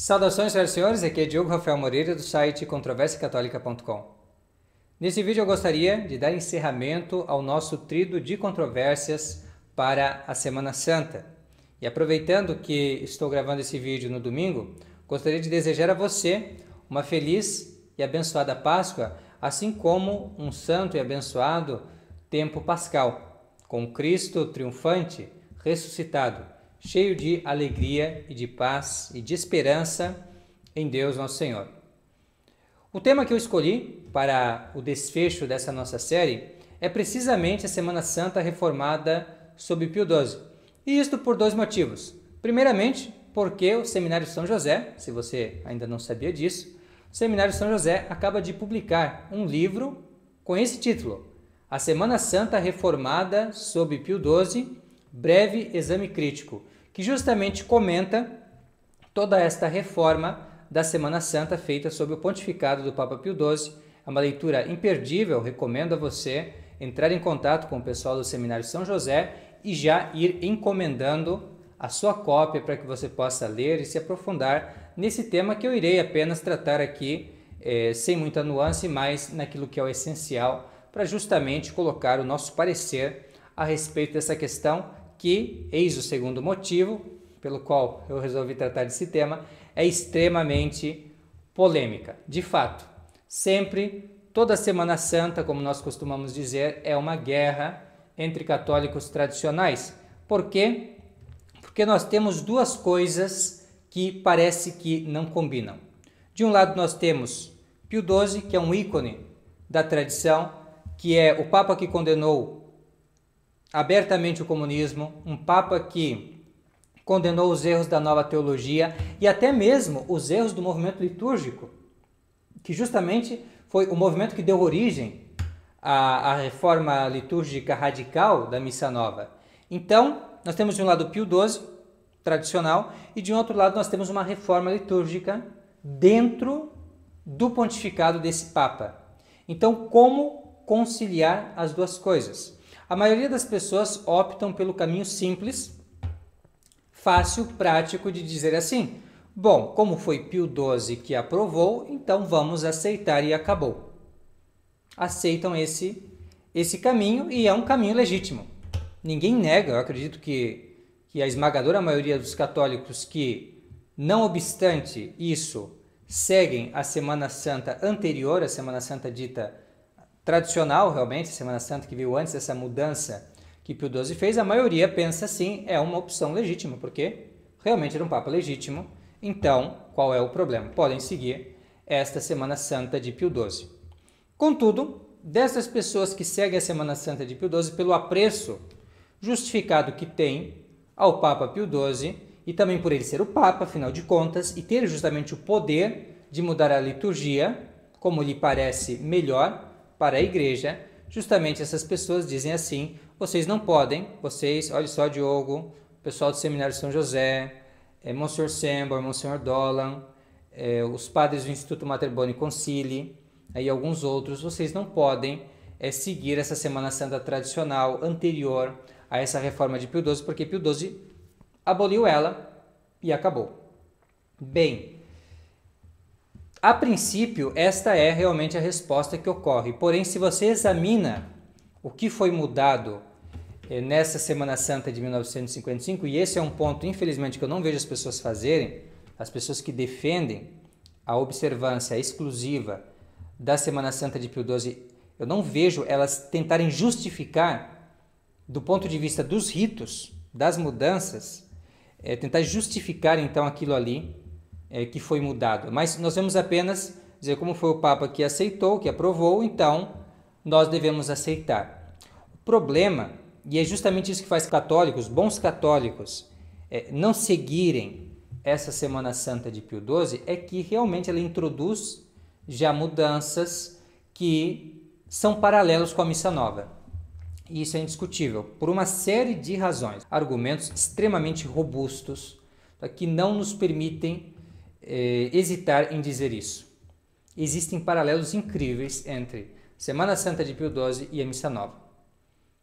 Saudações, senhoras e senhores, aqui é Diogo Rafael Moreira do site controversiacatólica.com. Nesse vídeo eu gostaria de dar encerramento ao nosso tríduo de controvérsias para a Semana Santa. E aproveitando que estou gravando esse vídeo no domingo, gostaria de desejar a você uma feliz e abençoada Páscoa, assim como um santo e abençoado tempo pascal, com Cristo triunfante, ressuscitado, cheio de alegria e de paz e de esperança em Deus nosso Senhor. O tema que eu escolhi para o desfecho dessa nossa série é precisamente a Semana Santa reformada sob Pio XII. E isto por dois motivos. Primeiramente, porque o Seminário São José, se você ainda não sabia disso, o Seminário São José acaba de publicar um livro com esse título, A Semana Santa Reformada sob Pio XII, Breve Exame Crítico, que justamente comenta toda esta reforma da Semana Santa feita sob o pontificado do Papa Pio XII. É uma leitura imperdível, recomendo a você entrar em contato com o pessoal do Seminário São José e já ir encomendando a sua cópia para que você possa ler e se aprofundar nesse tema que eu irei apenas tratar aqui sem muita nuance, mas naquilo que é o essencial para justamente colocar o nosso parecer a respeito dessa questão que, eis o segundo motivo pelo qual eu resolvi tratar desse tema, é extremamente polêmica. De fato, sempre, toda Semana Santa, como nós costumamos dizer, é uma guerra entre católicos tradicionais. Por quê? Porque nós temos duas coisas que parece que não combinam. De um lado nós temos Pio XII, que é um ícone da tradição, que é o Papa que condenou abertamente o comunismo, um Papa que condenou os erros da nova teologia e até mesmo os erros do movimento litúrgico, que justamente foi o movimento que deu origem à reforma litúrgica radical da Missa Nova. Então, nós temos de um lado Pio XII, tradicional, e de um outro lado nós temos uma reforma litúrgica dentro do pontificado desse Papa. Então, como conciliar as duas coisas? A maioria das pessoas optam pelo caminho simples, fácil, prático de dizer assim: bom, como foi Pio XII que aprovou, então vamos aceitar e acabou. Aceitam esse caminho e é um caminho legítimo. Ninguém nega, eu acredito que a esmagadora maioria dos católicos que, não obstante isso, seguem a Semana Santa anterior, a Semana Santa dita tradicional, realmente, a Semana Santa que veio antes dessa mudança que Pio XII fez, a maioria pensa sim, é uma opção legítima, porque realmente era um Papa legítimo, então qual é o problema? Podem seguir esta Semana Santa de Pio XII. Contudo, dessas pessoas que seguem a Semana Santa de Pio XII, pelo apreço justificado que tem ao Papa Pio XII, e também por ele ser o Papa, afinal de contas, e ter justamente o poder de mudar a liturgia, como lhe parece melhor para a igreja, justamente essas pessoas dizem assim: vocês não podem, vocês, olha só, Diogo, pessoal do Seminário São José, Monsenhor Sembor, Monsenhor Dolan, os padres do Instituto Mater Boni Concili, e alguns outros, vocês não podem seguir essa Semana Santa tradicional anterior a essa reforma de Pio XII, porque Pio XII aboliu ela e acabou. Bem, a princípio, esta é realmente a resposta que ocorre. Porém, se você examina o que foi mudado nessa Semana Santa de 1955, e esse é um ponto, infelizmente, que eu não vejo as pessoas fazerem, as pessoas que defendem a observância exclusiva da Semana Santa de Pio XII, eu não vejo elas tentarem justificar, do ponto de vista dos ritos, das mudanças, tentar justificar então aquilo ali que foi mudado, mas nós vamos apenas dizer como foi o Papa que aceitou, que aprovou, então nós devemos aceitar. O problema, e é justamente isso que faz católicos, bons católicos, não seguirem essa Semana Santa de Pio XII, é que realmente ela introduz já mudanças que são paralelos com a Missa Nova. E isso é indiscutível, por uma série de razões, argumentos extremamente robustos, que não nos permitem hesitar em dizer isso. Existem paralelos incríveis entre Semana Santa de Pio XII e a Missa Nova.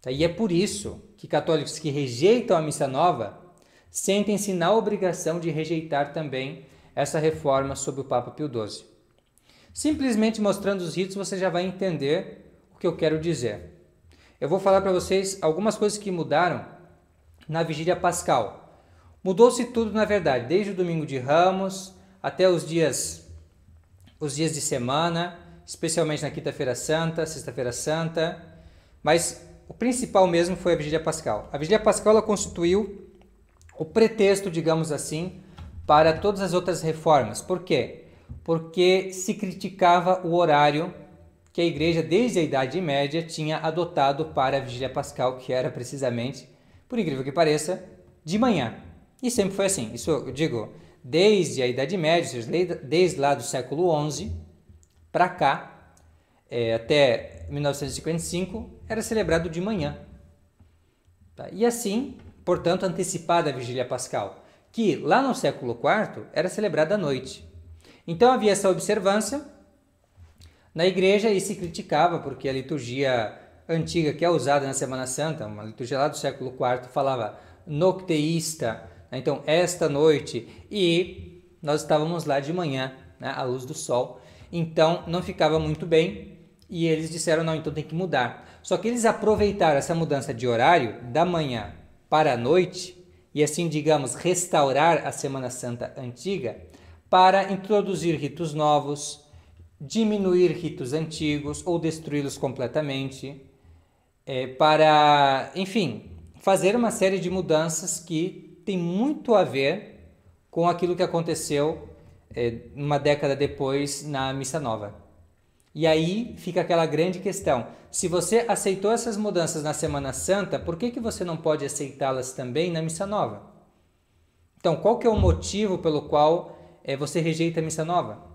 E é por isso que católicos que rejeitam a Missa Nova sentem-se na obrigação de rejeitar também essa reforma sob o Papa Pio XII. Simplesmente mostrando os ritos você já vai entender o que eu quero dizer. Eu vou falar para vocês algumas coisas que mudaram na Vigília Pascal. Mudou-se tudo, na verdade, desde o Domingo de Ramos até os dias de semana, especialmente na Quinta-feira Santa, Sexta-feira Santa, mas o principal mesmo foi a Vigília Pascal. A Vigília Pascal ela constituiu o pretexto, digamos assim, para todas as outras reformas. Por quê? Porque se criticava o horário que a Igreja, desde a Idade Média, tinha adotado para a Vigília Pascal, que era precisamente, por incrível que pareça, de manhã. E sempre foi assim. Isso eu digo, desde a Idade Média, ou seja, desde lá do século XI para cá, até 1955, era celebrado de manhã. Tá? E assim, portanto, antecipada a Vigília Pascal, que lá no século IV era celebrada à noite. Então havia essa observância na igreja e se criticava porque a liturgia antiga que é usada na Semana Santa, uma liturgia lá do século IV, falava nocteista, então esta noite, e nós estávamos lá de manhã, né, à luz do sol, então não ficava muito bem e eles disseram não, então tem que mudar. Só que eles aproveitaram essa mudança de horário da manhã para a noite e assim, digamos, restaurar a Semana Santa antiga para introduzir ritos novos, diminuir ritos antigos ou destruí-los completamente, para, enfim, fazer uma série de mudanças que tem muito a ver com aquilo que aconteceu uma década depois na Missa Nova. E aí fica aquela grande questão, se você aceitou essas mudanças na Semana Santa, por que você não pode aceitá-las também na Missa Nova? Então, qual que é o motivo pelo qual você rejeita a Missa Nova?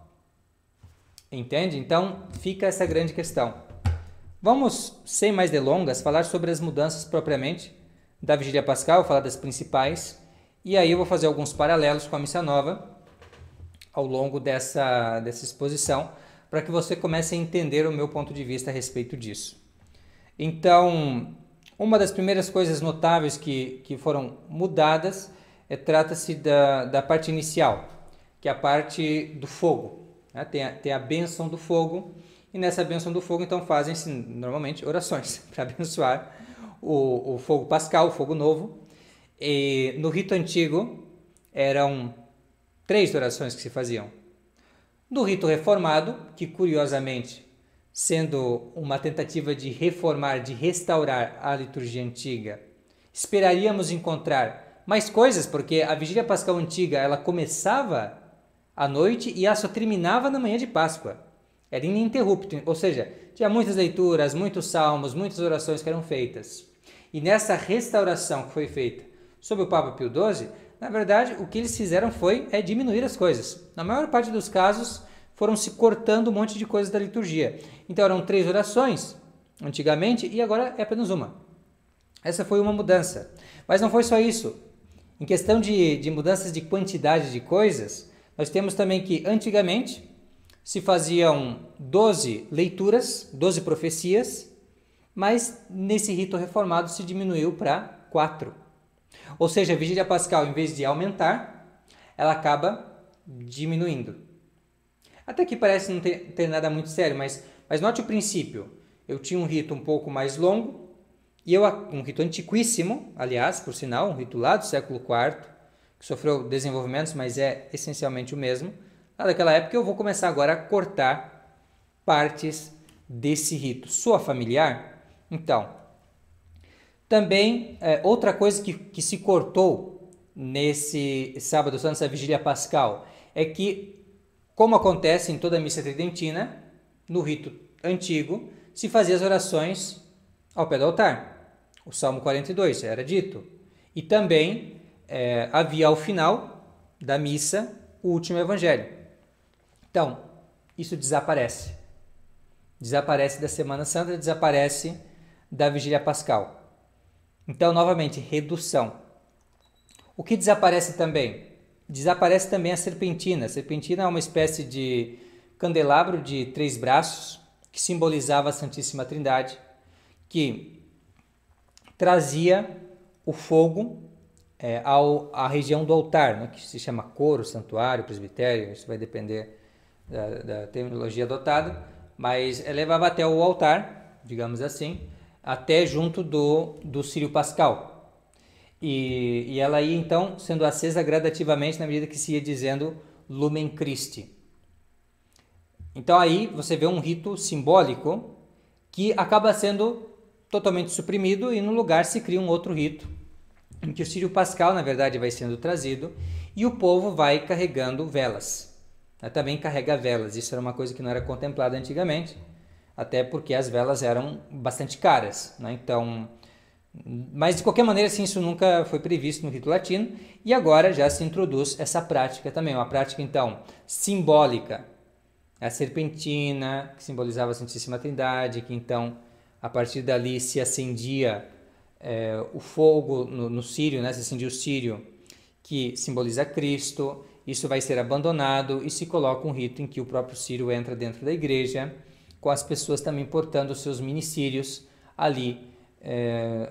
Entende? Então, fica essa grande questão. Vamos, sem mais delongas, falar sobre as mudanças propriamente da Vigília Pascal, falar das principais, e aí eu vou fazer alguns paralelos com a Missa Nova ao longo dessa exposição, para que você comece a entender o meu ponto de vista a respeito disso. Então, uma das primeiras coisas notáveis que foram mudadas trata-se da parte inicial, que é a parte do fogo. Né? Tem a bênção do fogo, e nessa bênção do fogo, então, fazem-se normalmente orações para abençoar o fogo pascal, o fogo novo. E no rito antigo, eram 3 orações que se faziam. No rito reformado, que curiosamente, sendo uma tentativa de reformar, de restaurar a liturgia antiga, esperaríamos encontrar mais coisas, porque a Vigília Pascal antiga ela começava à noite e ela só terminava na manhã de Páscoa. Era ininterrupto, ou seja, tinha muitas leituras, muitos salmos, muitas orações que eram feitas. E nessa restauração que foi feita sob o Papa Pio XII, na verdade, o que eles fizeram foi diminuir as coisas. Na maior parte dos casos, foram se cortando um monte de coisas da liturgia. Então, eram 3 orações, antigamente, e agora é apenas uma. Essa foi uma mudança. Mas não foi só isso. Em questão de mudanças de quantidade de coisas, nós temos também que, antigamente, se faziam 12 leituras, 12 profecias, mas nesse rito reformado se diminuiu para 4. Ou seja, a Vigília Pascal, em vez de aumentar, ela acaba diminuindo. Até que parece não ter nada muito sério, mas note o princípio. Eu tinha um rito um pouco mais longo, um rito antiquíssimo, aliás, por sinal, um rito lá do século IV, que sofreu desenvolvimentos, mas é essencialmente o mesmo. Lá daquela época eu vou começar agora a cortar partes desse rito. Soa familiar? Então, também outra coisa que se cortou nesse sábado santo, essa Vigília Pascal, é que, como acontece em toda a missa tridentina, no rito antigo, se fazia as orações ao pé do altar. O Salmo 42 era dito. E também havia ao final da missa o último evangelho. Então, isso desaparece. Desaparece da Semana Santa, desaparece da Vigília Pascal. Então, novamente, redução. O que desaparece também? Desaparece também a serpentina. A serpentina é uma espécie de candelabro de 3 braços que simbolizava a Santíssima Trindade, que trazia o fogo à região do altar, né, que se chama coro, santuário, presbitério, isso vai depender da terminologia adotada, mas levava até o altar, digamos assim, até junto do círio pascal. E ela ia então sendo acesa gradativamente na medida que se ia dizendo Lumen Christi. Então aí você vê um rito simbólico que acaba sendo totalmente suprimido e no lugar se cria um outro rito, em que o círio pascal, na verdade, vai sendo trazido e o povo vai carregando velas. Também carrega velas, isso era uma coisa que não era contemplada antigamente, até porque as velas eram bastante caras, né? Então, mas de qualquer maneira, assim, isso nunca foi previsto no rito latino e agora já se introduz essa prática também, uma prática então simbólica. A serpentina, que simbolizava a Santíssima Trindade, que então a partir dali se acendia o fogo no círio, né? Se acendia o círio, que simboliza Cristo. Isso vai ser abandonado e se coloca um rito em que o próprio círio entra dentro da igreja, com as pessoas também portando os seus mini-círios ali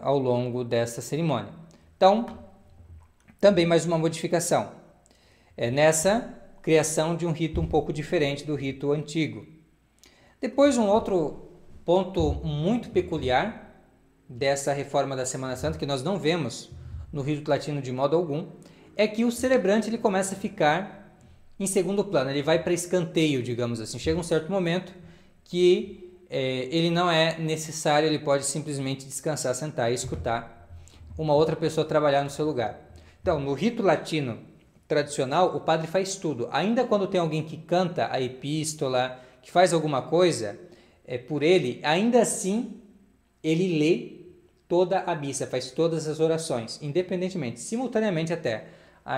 ao longo dessa cerimônia. Então, também mais uma modificação. Nessa criação de um rito um pouco diferente do rito antigo. Depois, um outro ponto muito peculiar dessa reforma da Semana Santa, que nós não vemos no rito latino de modo algum, é que o celebrante ele começa a ficar em segundo plano, ele vai para escanteio, digamos assim. Chega um certo momento que ele não é necessário, ele pode simplesmente descansar, sentar e escutar uma outra pessoa trabalhar no seu lugar. Então, no rito latino tradicional, o padre faz tudo. Ainda quando tem alguém que canta a epístola, que faz alguma coisa por ele, ainda assim ele lê toda a missa, faz todas as orações, independentemente, simultaneamente até.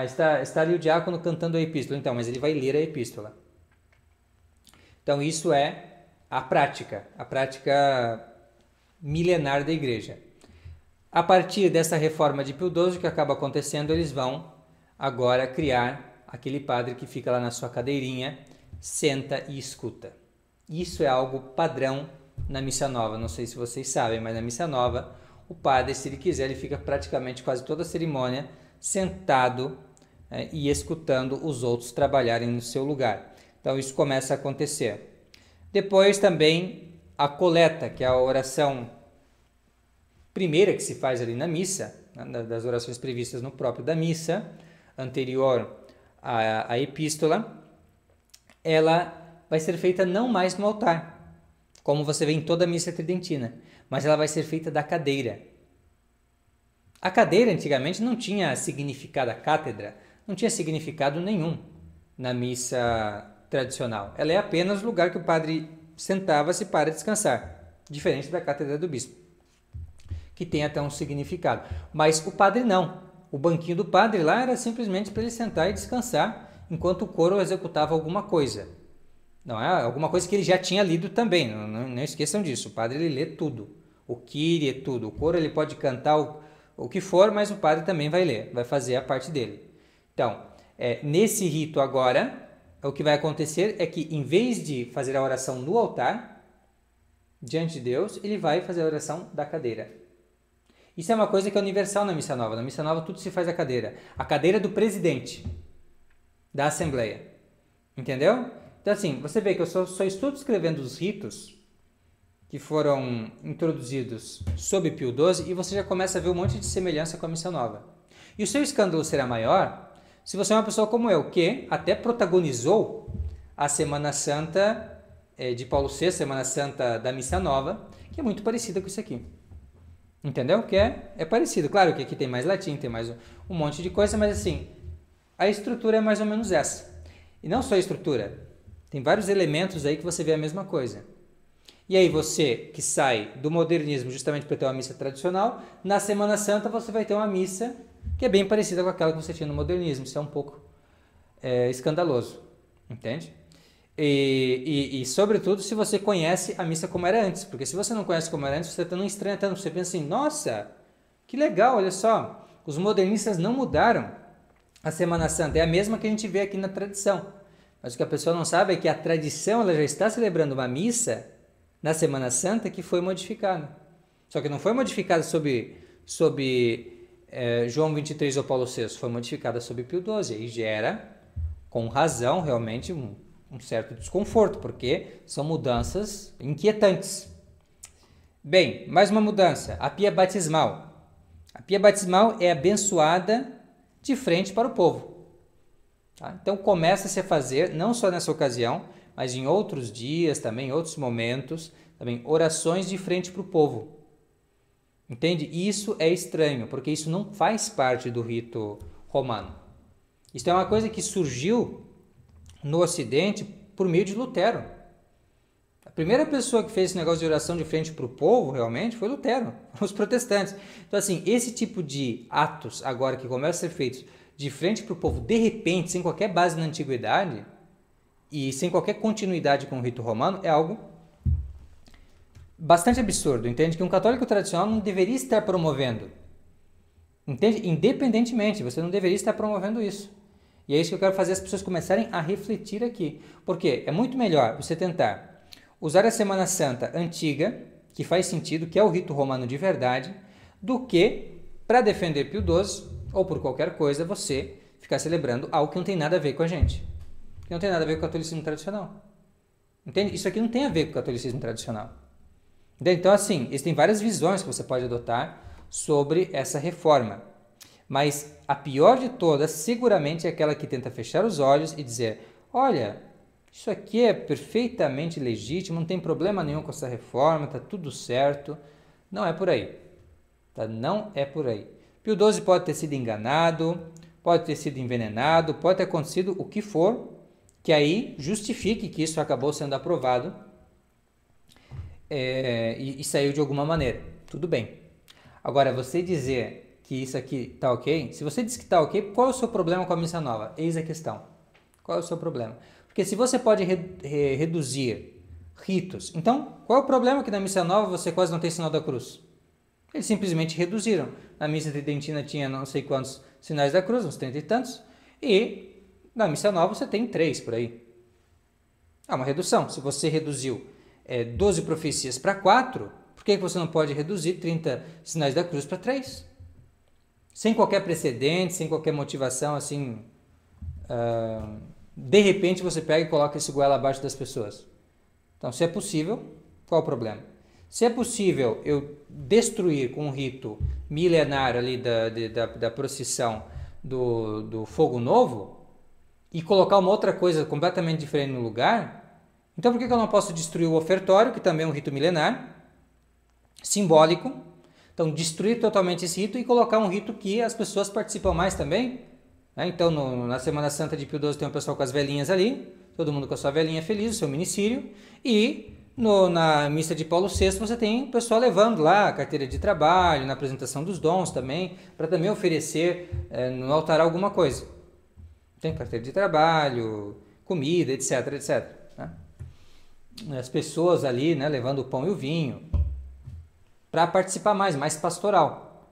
Está ali o diácono cantando a epístola, então, mas ele vai ler a epístola. Então isso é a prática milenar da igreja. A partir dessa reforma de Pio XII, o que acaba acontecendo, eles vão agora criar aquele padre que fica lá na sua cadeirinha, senta e escuta. Isso é algo padrão na Missa Nova. Não sei se vocês sabem, mas na Missa Nova, o padre, se ele quiser, ele fica praticamente quase toda a cerimônia sentado e escutando os outros trabalharem no seu lugar. Então isso começa a acontecer. Depois também a coleta, que é a oração primeira que se faz ali na missa, das orações previstas no próprio da missa, anterior à epístola, ela vai ser feita não mais no altar, como você vê em toda a missa tridentina, mas ela vai ser feita da cadeira. A cadeira antigamente não tinha significado, a cátedra não tinha significado nenhum na missa tradicional. Ela é apenas o lugar que o padre sentava-se para descansar, diferente da cátedra do bispo, que tem até um significado. Mas o padre não. O banquinho do padre lá era simplesmente para ele sentar e descansar enquanto o coro executava alguma coisa. Não é alguma coisa que ele já tinha lido também, não esqueçam disso. O padre ele lê tudo, o Kyrie, tudo. O coro ele pode cantar o que for, mas o padre também vai ler, vai fazer a parte dele. Então, nesse rito agora, o que vai acontecer é que em vez de fazer a oração no altar, diante de Deus, ele vai fazer a oração da cadeira. Isso é uma coisa que é universal na Missa Nova. Na Missa Nova tudo se faz a cadeira do presidente da Assembleia. Entendeu? Então assim, você vê que eu só estou descrevendo os ritos que foram introduzidos sob Pio XII e você já começa a ver um monte de semelhança com a Missa Nova. E o seu escândalo será maior se você é uma pessoa como eu, que até protagonizou a Semana Santa de Paulo VI, Semana Santa da Missa Nova, que é muito parecida com isso aqui. Entendeu? Que é parecido. Claro que aqui tem mais latim, tem mais um monte de coisa, mas assim, a estrutura é mais ou menos essa. E não só a estrutura, tem vários elementos aí que você vê a mesma coisa. E aí você que sai do modernismo justamente para ter uma missa tradicional, na Semana Santa você vai ter uma missa que é bem parecida com aquela que você tinha no modernismo. Isso é um pouco escandaloso, entende? E sobretudo se você conhece a missa como era antes, porque se você não conhece como era antes, você não estranha tanto, você pensa assim, nossa, que legal, olha só, os modernistas não mudaram a Semana Santa, é a mesma que a gente vê aqui na tradição, mas o que a pessoa não sabe é que a tradição ela já está celebrando uma missa na Semana Santa que foi modificada, só que não foi modificada sob João 23 ou Paulo VI foi modificada sob Pio XII e gera, com razão, realmente um certo desconforto, porque são mudanças inquietantes. Bem, mais uma mudança, a pia batismal. A pia batismal é abençoada de frente para o povo. Tá? Então começa-se a fazer, não só nessa ocasião, mas em outros dias, também em outros momentos, também orações de frente para o povo. Entende? Isso é estranho, porque isso não faz parte do rito romano. Isso é uma coisa que surgiu no Ocidente por meio de Lutero. A primeira pessoa que fez esse negócio de oração de frente para o povo, realmente, foi Lutero, os protestantes. Então, assim, esse tipo de atos, agora que começam a ser feitos de frente para o povo, de repente, sem qualquer base na antiguidade e sem qualquer continuidade com o rito romano, é algo bastante absurdo, entende? Que um católico tradicional não deveria estar promovendo. Entende? Independentemente, você não deveria estar promovendo isso. E é isso que eu quero fazer as pessoas começarem a refletir aqui. Porque é muito melhor você tentar usar a Semana Santa antiga, que faz sentido, que é o rito romano de verdade, do que, para defender Pio XII, ou por qualquer coisa, você ficar celebrando algo que não tem nada a ver com a gente. Que não tem nada a ver com o catolicismo tradicional. Entende? Isso aqui não tem a ver com o catolicismo tradicional. Então, assim, existem várias visões que você pode adotar sobre essa reforma. Mas a pior de todas, seguramente, é aquela que tenta fechar os olhos e dizer: olha, isso aqui é perfeitamente legítimo, não tem problema nenhum com essa reforma, está tudo certo. Não é por aí. Tá? Não é por aí. Pio XII pode ter sido enganado, pode ter sido envenenado, pode ter acontecido o que for, que aí justifique que isso acabou sendo aprovado e saiu de alguma maneira. Tudo bem. Agora, você dizer que isso aqui está ok, se você diz que está ok, qual é o seu problema com a missa nova? Eis a questão. Qual é o seu problema? Porque se você pode reduzir ritos, então qual é o problema que na missa nova você quase não tem sinal da cruz? Eles simplesmente reduziram. Na missa tridentina tinha não sei quantos sinais da cruz, uns 30 e tantos, e na missa nova você tem 3 por aí. É uma redução. Se você reduziu 12 profecias para 4, por que você não pode reduzir 30 sinais da cruz para 3? Sem qualquer precedente, sem qualquer motivação, assim, de repente você pega e coloca esse goela abaixo das pessoas. Então, se é possível, qual o problema? Se é possível eu destruir com um rito milenar ali da procissão do fogo novo e colocar uma outra coisa completamente diferente no lugar, então por que eu não posso destruir o ofertório, que também é um rito milenar, simbólico? Então, destruir totalmente esse rito e colocar um rito que as pessoas participam mais também. Né? Então, na Semana Santa de Pio XII tem um pessoal com as velhinhas ali, todo mundo com a sua velhinha feliz, o seu minicírio. E na missa de Paulo VI você tem o pessoal levando lá a carteira de trabalho, na apresentação dos dons também, para também oferecer no altar alguma coisa. Tem carteira de trabalho, comida, etc, etc. Né? As pessoas ali, né, levando o pão e o vinho, para participar mais pastoral.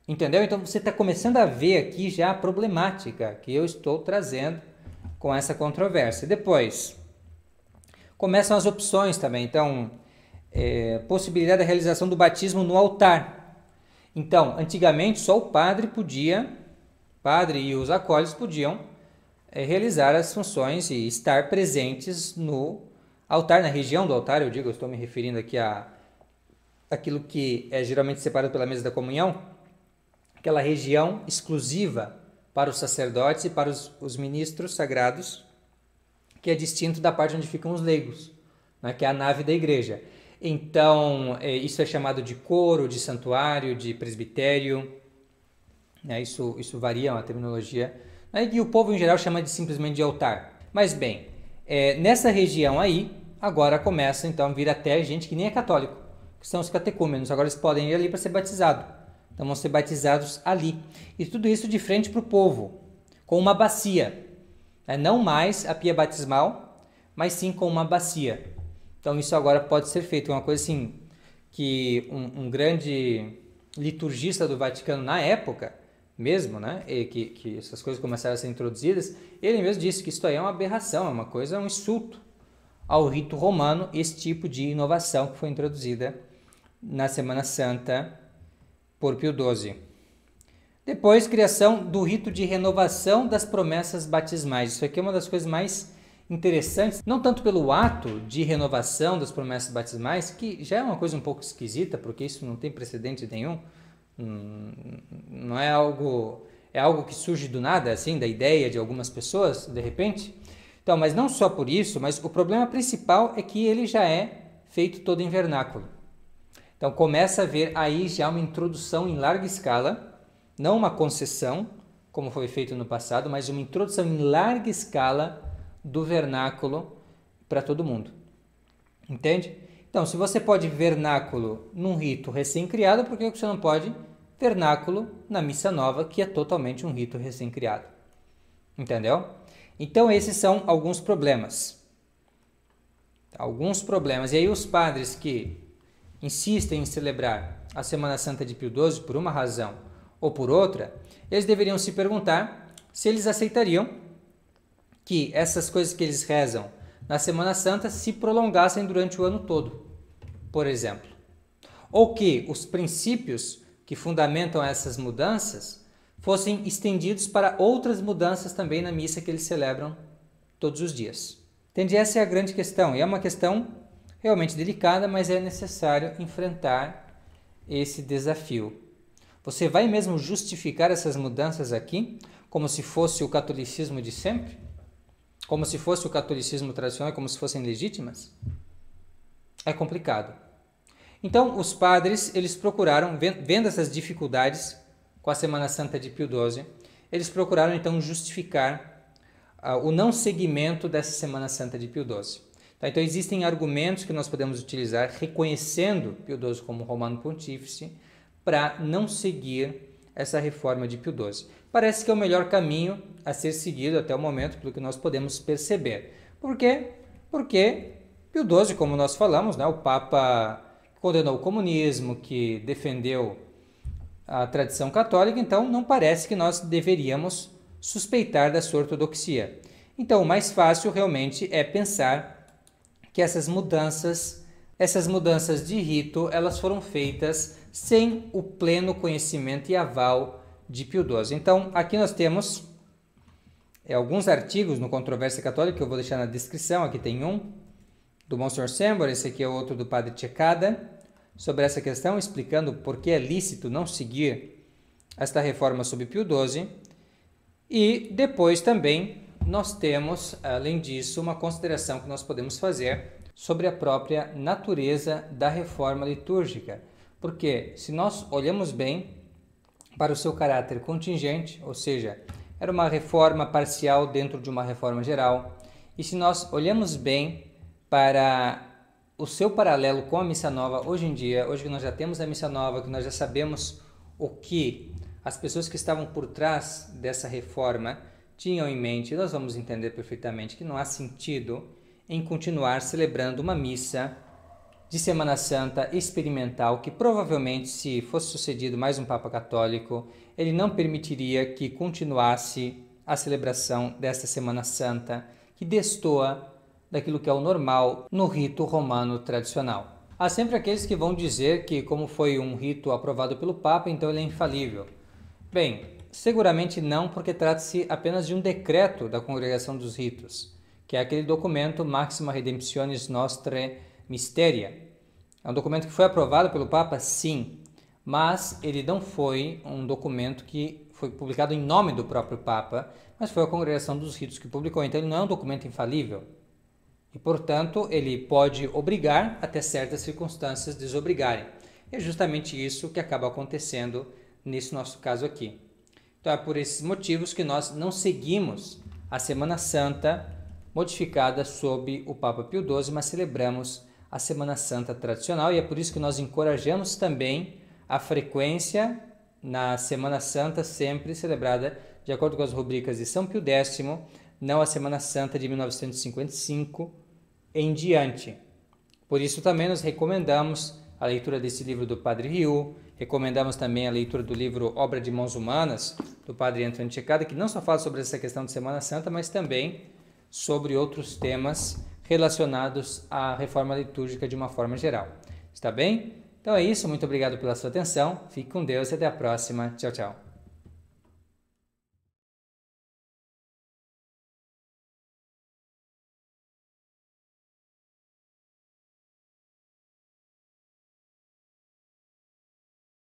Entendeu? Então você está começando a ver aqui já a problemática que eu estou trazendo com essa controvérsia. Depois, começam as opções também. Então, possibilidade da realização do batismo no altar. Então, antigamente só o padre e os acólitos podiam realizar as funções e estar presentes no altar, na região do altar, eu estou me referindo aqui aquilo que é geralmente separado pela mesa da comunhão, aquela região exclusiva para os sacerdotes e para os ministros sagrados, que é distinto da parte onde ficam os leigos, né, que é a nave da igreja. Então, isso é chamado de coro, de santuário, de presbitério, né, isso varia, uma terminologia, né, e o povo em geral chama simplesmente de altar. Mas bem, nessa região aí, agora começa então a vir até gente que nem é católico, que são os catecúmenos. Agora eles podem ir ali para ser batizados. Então vão ser batizados ali. E tudo isso de frente para o povo, com uma bacia. Não mais a pia batismal, mas sim com uma bacia. Então isso agora pode ser feito. Uma coisa assim, que um grande liturgista do Vaticano na época, mesmo, né, que essas coisas começaram a ser introduzidas, ele mesmo disse que isso aí é uma aberração, é uma coisa, um insulto ao rito romano, esse tipo de inovação que foi introduzida na Semana Santa por Pio XII. Depois, criação do rito de renovação das promessas batismais. Isso aqui é uma das coisas mais interessantes, não tanto pelo ato de renovação das promessas batismais, que já é uma coisa um pouco esquisita, porque isso não tem precedente nenhum, não é algo, é algo que surge do nada, assim, da ideia de algumas pessoas, de repente. Então, mas não só por isso, mas o problema principal é que ele já é feito todo em vernáculo. Então, começa a haver aí já uma introdução em larga escala, não uma concessão, como foi feito no passado, mas uma introdução em larga escala do vernáculo para todo mundo. Entende? Então, se você pode vernáculo num rito recém-criado, por que você não pode vernáculo na missa nova, que é totalmente um rito recém-criado? Entendeu? Então, esses são alguns problemas. Alguns problemas. E aí os padres que insistem em celebrar a Semana Santa de Pio XII por uma razão ou por outra, eles deveriam se perguntar se eles aceitariam que essas coisas que eles rezam na Semana Santa se prolongassem durante o ano todo, por exemplo. Ou que os princípios que fundamentam essas mudanças fossem estendidos para outras mudanças também na missa que eles celebram todos os dias. Entende? Essa é a grande questão. E é uma questão realmente delicada, mas é necessário enfrentar esse desafio. Você vai mesmo justificar essas mudanças aqui como se fosse o catolicismo de sempre? Como se fosse o catolicismo tradicional, como se fossem legítimas? É complicado. Então, os padres, eles procuraram, vendo essas dificuldades com a Semana Santa de Pio XII, eles procuraram então justificar o não seguimento dessa Semana Santa de Pio XII. Então, existem argumentos que nós podemos utilizar reconhecendo Pio XII como Romano Pontífice para não seguir essa reforma de Pio XII. Parece que é o melhor caminho a ser seguido até o momento, pelo que nós podemos perceber. Por quê? Porque Pio XII, como nós falamos, né, o Papa condenou o comunismo, que defendeu a tradição católica, então não parece que nós deveríamos suspeitar da sua ortodoxia. Então, o mais fácil realmente é pensar que essas mudanças de rito, elas foram feitas sem o pleno conhecimento e aval de Pio XII. Então, aqui nós temos alguns artigos no Controvérsia Católica, que eu vou deixar na descrição. Aqui tem um do Monsignor Sembor, esse aqui é outro do Padre Cecada, sobre essa questão, explicando por que é lícito não seguir esta reforma sob Pio XII. E depois também nós temos, além disso, uma consideração que nós podemos fazer sobre a própria natureza da reforma litúrgica. Porque se nós olhamos bem para o seu caráter contingente, ou seja, era uma reforma parcial dentro de uma reforma geral, e se nós olhamos bem para o seu paralelo com a Missa Nova hoje em dia, hoje que nós já temos a Missa Nova, que nós já sabemos o que as pessoas que estavam por trás dessa reforma tinham em mente, nós vamos entender perfeitamente que não há sentido em continuar celebrando uma missa de Semana Santa experimental que provavelmente, se fosse sucedido mais um Papa Católico, ele não permitiria que continuasse a celebração desta Semana Santa, que destoa daquilo que é o normal no rito romano tradicional. Há sempre aqueles que vão dizer que, como foi um rito aprovado pelo Papa, então ele é infalível. Bem, seguramente não, porque trata-se apenas de um decreto da Congregação dos Ritos, que é aquele documento Maxima Redemptionis Nostrae Mysteria. É um documento que foi aprovado pelo Papa, sim, mas ele não foi um documento que foi publicado em nome do próprio Papa, mas foi a Congregação dos Ritos que publicou, então ele não é um documento infalível. E, portanto, ele pode obrigar, até certas circunstâncias, desobrigarem. E é justamente isso que acaba acontecendo nesse nosso caso aqui. Então, é por esses motivos que nós não seguimos a Semana Santa modificada sob o Papa Pio XII, mas celebramos a Semana Santa tradicional, e é por isso que nós encorajamos também a frequência na Semana Santa sempre celebrada de acordo com as rubricas de São Pio X, não a Semana Santa de 1955 em diante. Por isso também nós recomendamos a leitura desse livro do Padre Riu, recomendamos também a leitura do livro Obra de Mãos Humanas, do Padre Antônio Cecada, que não só fala sobre essa questão de Semana Santa, mas também sobre outros temas relacionados à reforma litúrgica de uma forma geral. Está bem? Então é isso, muito obrigado pela sua atenção, fique com Deus e até a próxima. Tchau, tchau.